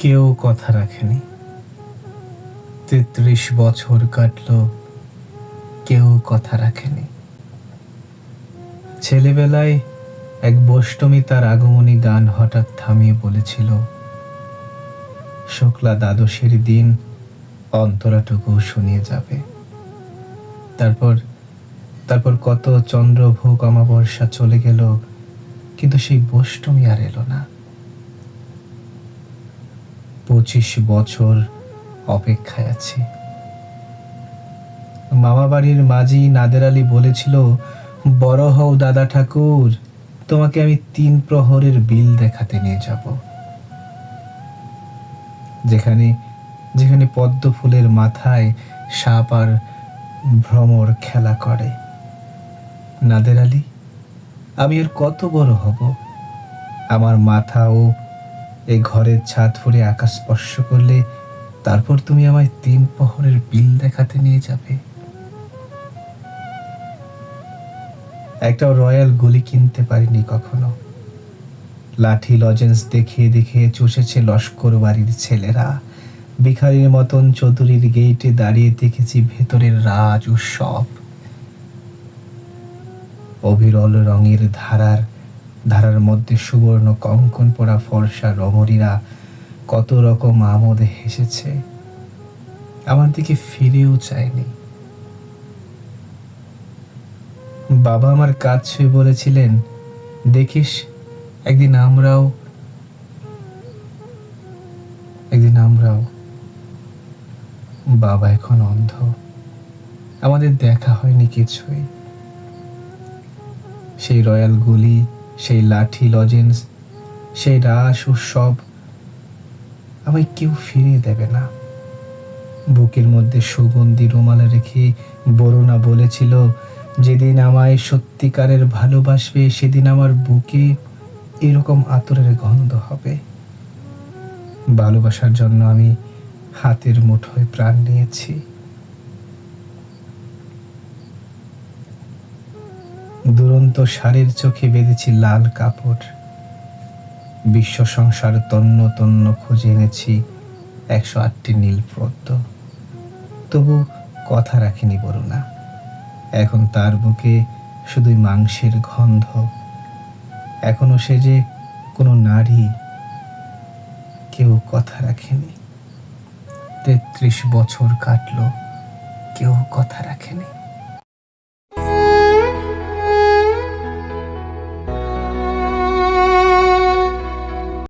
কেউ কথা রাখেনি। ৩৩ বছর কাটল, কেউ কথা রাখেনি। ছেলেবেলায় এক বৈষ্টমী তার আগমনী গান হঠাৎ থামিয়ে বলেছিল, শুক্লা দ্বাদশীর দিন অন্তরাটুকু শুনিয়ে যাবে। তারপর তারপর কত চন্দ্রভোগ অমাবস্যা চলে গেল, কিন্তু সেই বৈষ্টমী আর এলো না। ২৫ বছর অপেক্ষায় আছি। মামা বাড়ির মাঝি নাদের আলী বলেছিল, বড় হও দাদা ঠাকুর, তোমাকে আমি ৩ প্রহরের বিল দেখাতে নিয়ে যাব। যেখানে যেখানে পদ্ম ফুলের মাথায় সাপ আর ভ্রমর খেলা করে। নাদের আলী, আমি আর কত বড় হব? আমার মাথাও এই ঘরের ছাদ ফুঁড়ে আকাশ স্পর্শ করলে তারপর তুমি আমায় ৩ প্রহরের বিল দেখাতে নিয়ে যাবে। একটা রয়্যাল গুলি কিনতে পারিনি কখনো। লাঠি লজেন্স দেখিয়ে দেখিয়ে চষেছে লস্কর বাড়ির ছেলেরা। ভিখারির মতন চৌধুরীর গেইটে দাঁড়িয়ে দেখেছি ভেতরের রাজ উৎসব। অবিরল রঙের ধারার মধ্যে সুবর্ণ কঙ্কন পরা ফর্সা রমণীরা কত রকম আমোদে হেসেছে, আমার দিকে ফিরেও চায়নি। বাবা আমার কাজ ছুঁয়ে বলেছিলেন, দেখিস একদিন আমরাও। বাবা এখন অন্ধ, আমাদের দেখা হয়নি কিছুই। সেই রয়্যাল গুলি, সেই লাঠি লজেন্স, সেই রাস উৎসব আমায় কেউ ফিরিয়ে দেবে না। বুকের মধ্যে সুগন্ধি রুমালে রেখে বরুণা বলেছিল, যেদিন আমায় সত্যিকারের ভালোবাসবে সেদিন আমার বুকে এরকম আতরের গন্ধ হবে। ভালোবাসার জন্য আমি হাতের মুঠোয় প্রাণ নিয়েছি। দুরন্ত ষাঁড়ের চোখে বেঁধেছি লাল কাপড়। বিশ্ব সংসার তন্ন তন্ন খুঁজে এনেছি ১০৮টি নীল পদ্ম, তবু কথা রাখিনি বরুণা। এখন তার বুকে শুধুই মাংসের গন্ধ। এখনো সে যে কোনো নারী, কেউ কথা রাখেনি। ৩৩ বছর কাটল, কেউ কথা রাখেনি।